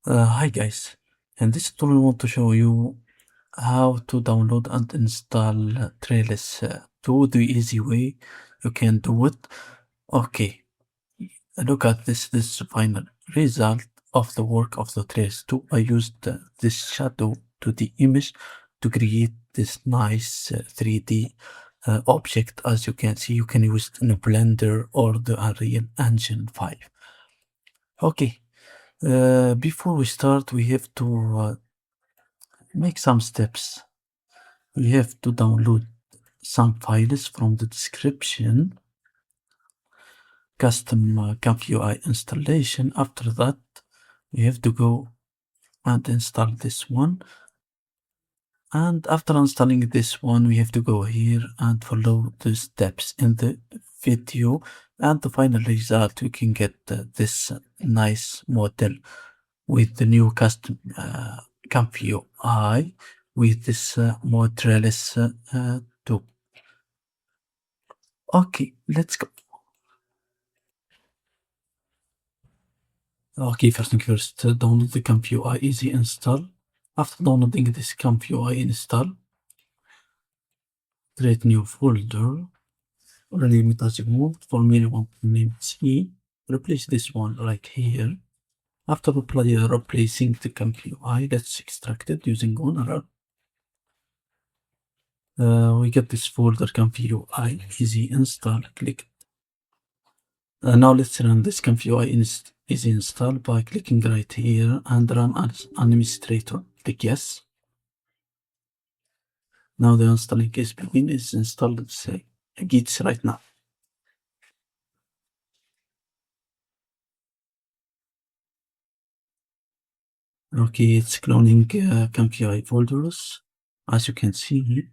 Hi guys, in this tutorial I want to show you how to download and install Trellis to the easy way you can do it. Okay, look at this is the final result of the work of the Trellis 2. I used this shadow to the image to create this nice 3D object. As you can see, you can use it in a Blender or the Unreal Engine 5. Okay, before we start, we have to make some steps. We have to download some files from the description, custom ComfyUI installation. After that, we have to go and install this one. And after installing this one, we have to go here and follow the steps in the video. And the final result, we can get this nice model with the new custom ComfyUI with this more Trellis too. Okay, let's go. Okay, first thing first, download the ComfyUI easy install. After downloading this ComfyUI install, create new folder. Rename it as you want. For me, I want to name it C. Replace this one right here. After replacing the ComfyUI, let's extract it using owner. We get this folder ComfyUI easy install. Click it. Now let's run this ComfyUI easy install by clicking right here and run as administrator. Click yes. Now the installing is begin. Is installed. Say Gits right now. Okay, it's cloning ComfyUI folders, as you can see here.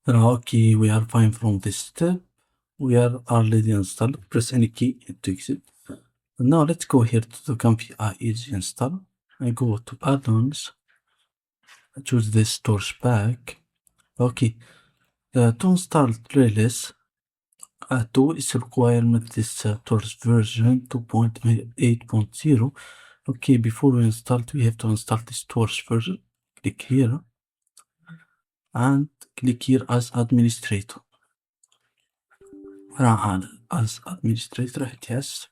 Okay, we are fine from this step. We are already installed. Press any key to exit. Now let's go here to the ComfyUI easy install. I go to add-ons. Choose this storage pack. Okay, to install Trellis 2 is requirement this storage version 2.8.0. Okay, before we install it, we have to install the storage version. Click here and click here as administrator. Run as administrator, hit yes.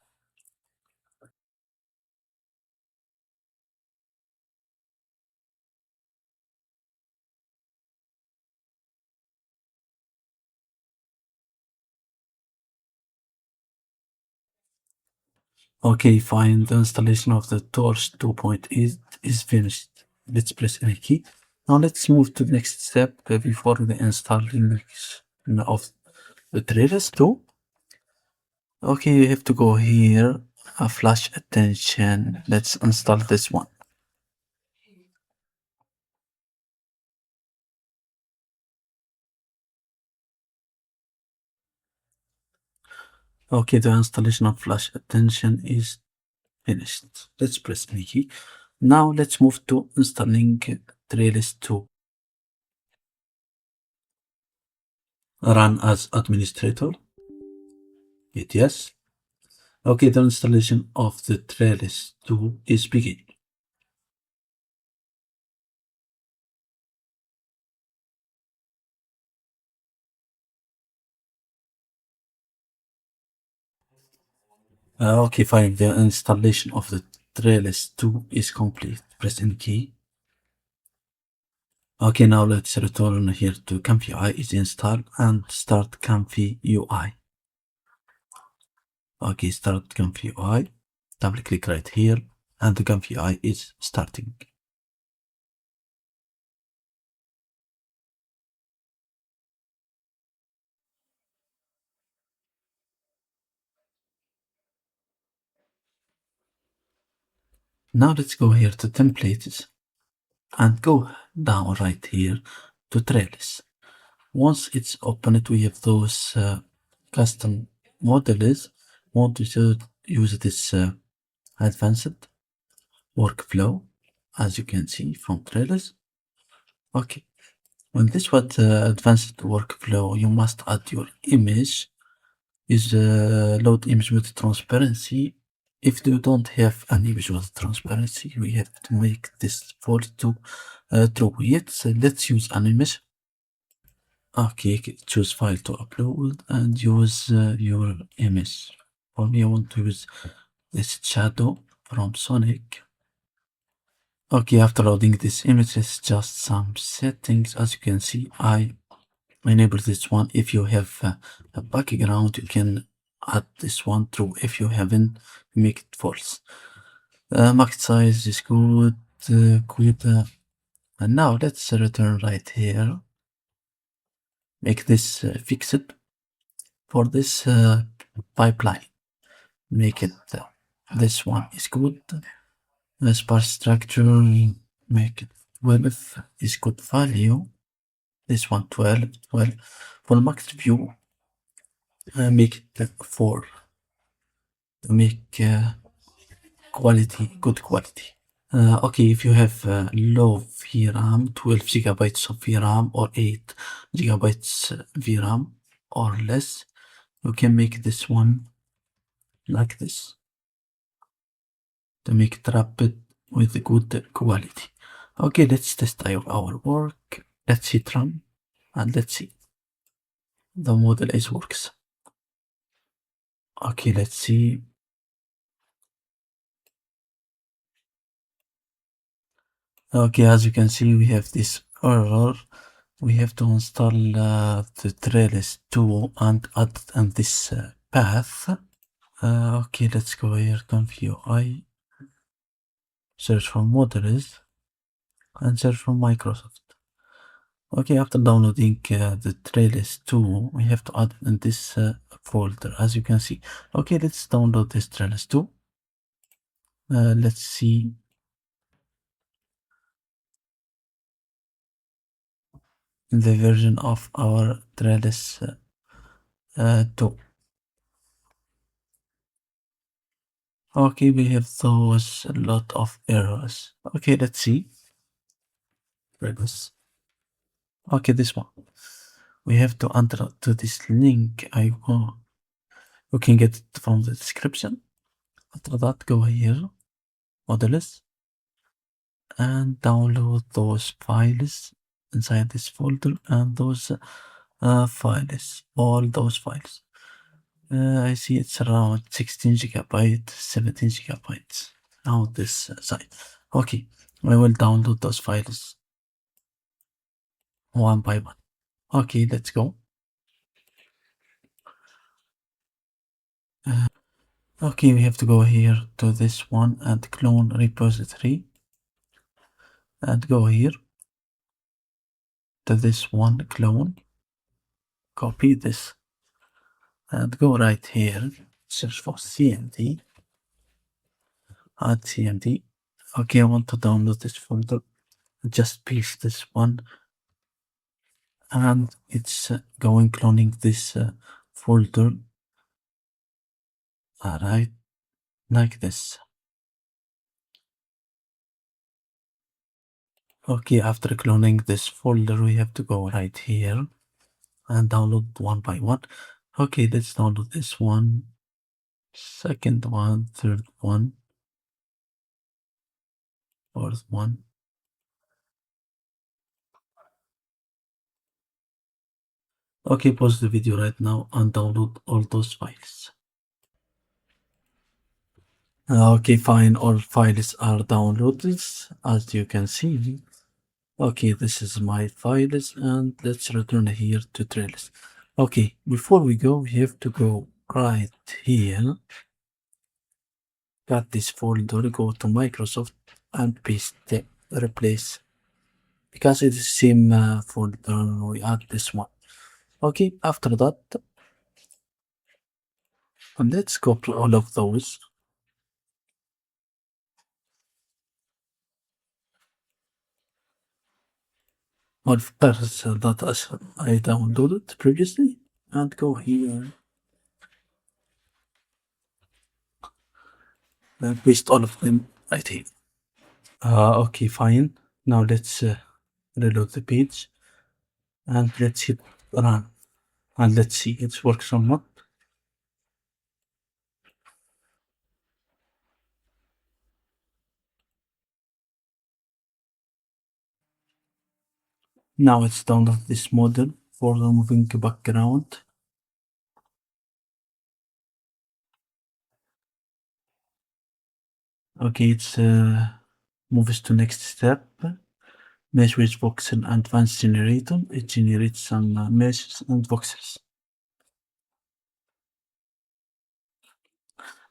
Okay, fine. The installation of the Torch 2.8 is finished. Let's press any key. Now let's move to the next step before the installing of the Trellis 2. Okay, you have to go here, flash attention. Let's install this one. Okay, the installation of flash attention is finished. Let's press any key. Now let's move to installing Trellis 2. Run as administrator. Hit yes. Okay, the installation of the Trellis 2 is beginning. Okay, fine. The installation of the Trellis 2 is complete. Press any key. Okay, now let's return here to ComfyUI is installed and start ComfyUI. Okay, start ComfyUI. Double click right here and the ComfyUI is starting. Now let's go here to templates and go down right here to Trellis. Once it's opened, we have those custom model is want to use this advanced workflow, as you can see from Trellis. Okay, when this was advanced workflow, you must add your image. Is load image with transparency. If you don't have an image with transparency, we have to make this false to true. Yet, let's use an image. Okay, choose file to upload and use your image. For me, I want to use this shadow from Sonic. Okay, after loading this image, it's just some settings. As you can see, I enable this one. If you have a background, you can add this one true. If you haven't, make it false. Market size is good. Quit. And now let's return right here. Make this fixed for this pipeline. Make it this one is good. Sparse structure, make it 12 is good value. This one 12. For max view, make it 4 to make quality, good quality. Okay, if you have low VRAM, 12 gigabytes of VRAM or 8 gigabytes VRAM or less, you can make this one like this to make it rapid with good quality. Okay, let's test our work. Let's hit run and let's see. The model is works. Okay, let's see. Okay, as you can see, we have this error. We have to install the Trellis tool and add this path. Okay, let's go here, ComfyUI, search for models, and search for Microsoft. Okay, after downloading the Trellis tool, we have to add in this folder, as you can see. Okay, let's download this Trellis tool. Let's see. The version of our Trellis tool. Okay, we have those a lot of errors. Okay, let's see. Trellis. Okay, this one. We have to enter to this link. You can get it from the description. After that, go here, models, and download those files inside this folder and those files, all those files. I see it's around 16 gigabytes, 17 gigabytes on this side. Okay, I will download those files one by one. Okay, let's go. Okay, we have to go here to this one and clone repository and go here to this one, clone, copy this and go right here, search for CMD, add CMD. Okay, I want to download this folder, just paste this one and it's going cloning this folder. Alright, like this. Okay, after cloning this folder, we have to go right here and download one by one. Okay, let's download this one, second one, third one, fourth one. Okay, pause the video right now and download all those files. Okay, fine, all files are downloaded, as you can see. Okay, this is my files and let's return here to Trellis. Okay, before we go, we have to go right here, got this folder, go to Microsoft and paste it, replace, because it's the same folder, we add this one. Okay, after that, let's copy all of those. All files that I downloaded previously and go here Paste all of them right here. Okay, fine. Now let's reload the page and let's hit run. And let's see it works or not. Now let's download this model for removing background. Okay, it's moves to next step. Mesh with voxel and advanced generator. It generates some meshes and voxels.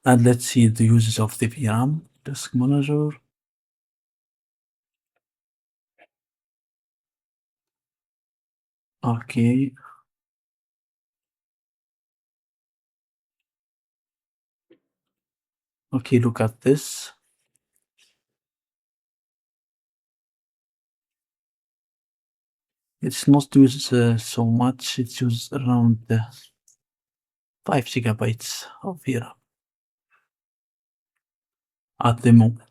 And let's see the uses of the VRAM disk manager. Okay, okay, look at this. It's not used so much. It's used around 5 gigabytes of VRAM at the moment.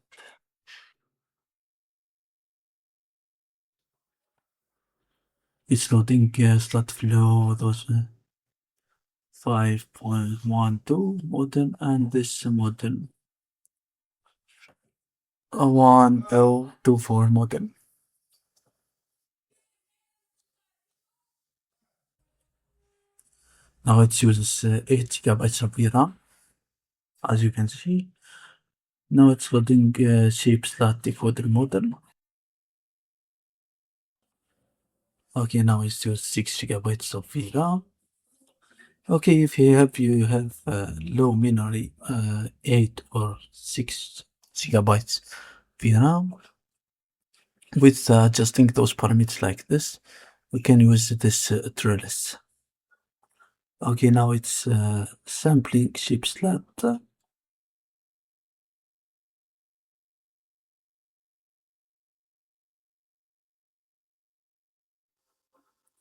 It's loading slot flow, those 5.12 modem and this modem 1024 modem. Now it uses 8 gigabytes of VRAM, as you can see. Now it's loading shape slot decoder model. Okay, now it's used 6 gigabytes of VRAM. Okay, if you have low memory, 8 or 6 gigabytes VRAM, with adjusting those parameters like this, we can use this Trellis. Okay, now it's sampling shape slot.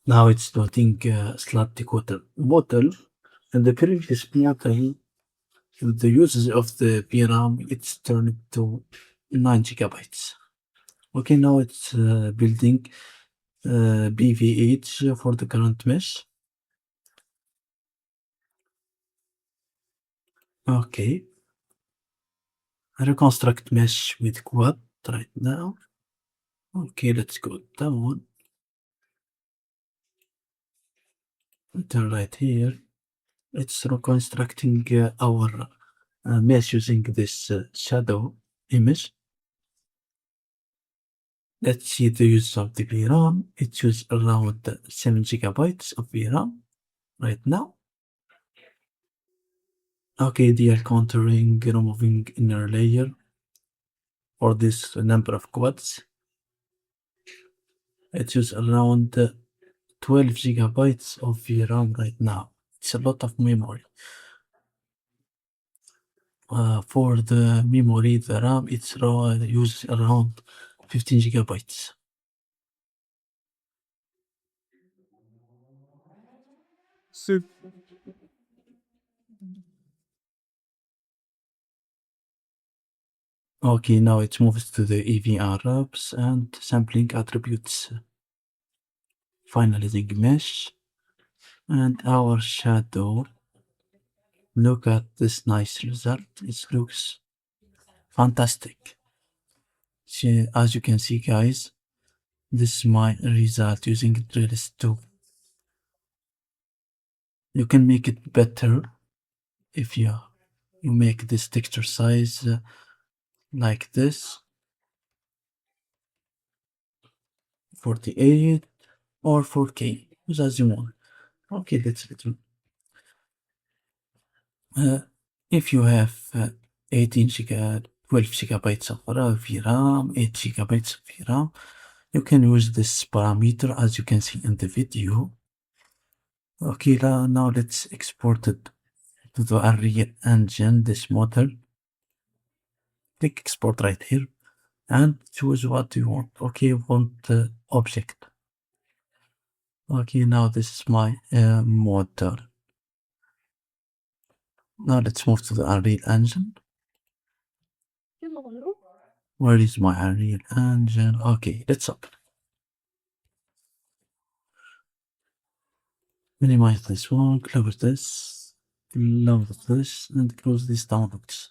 Now it's loading slot decoder model. In the previous model, with the usage of the VRAM, it's turned to 9 gigabytes. Okay, now it's building BVH for the current mesh. Okay, reconstruct mesh with quad right now. Okay, let's go down. Turn right here. It's reconstructing our mesh using this shadow image. Let's see the use of the VRAM. It uses around 7 gigabytes of VRAM right now. Okay, they are contouring, removing inner layer for this number of quads. It uses around 12 gigabytes of VRAM right now. It's a lot of memory. For the memory, the RAM, it's uses around 15 gigabytes. Okay, now it moves to the EVR wraps and sampling attributes. Finalizing mesh and our shadow. Look at this nice result. It looks fantastic. See, as you can see, guys, this is my result using Trellis 2. You can make it better if you make this texture size like this, 48 or 4K, as you want. Okay, that's it. If you have 12 gigabytes of VRAM, 8 gigabytes of VRAM, you can use this parameter as you can see in the video. Okay, now let's export it to the Unreal Engine, this model. Click export right here and choose what you want. Okay, want object. Okay, now this is my model. Now let's move to the Unreal Engine. Where is my Unreal Engine? Okay, let's open. Minimize this one, close this, and close these downloads.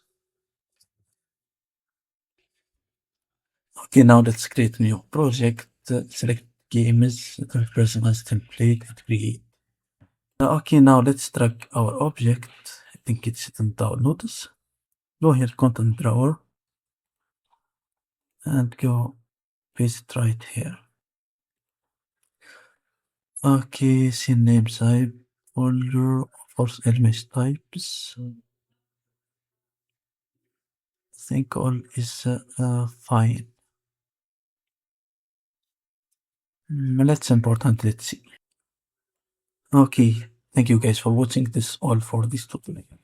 Okay, now let's create a new project. Select games, personalize template, and create. Okay, now let's drag our object. I think it's in downloads. Go here, content drawer, and go paste it right here. Okay, scene name type, folder, force image types. I think all is fine. Let's import and let's see. Okay, thank you guys for watching. This is all for this tutorial.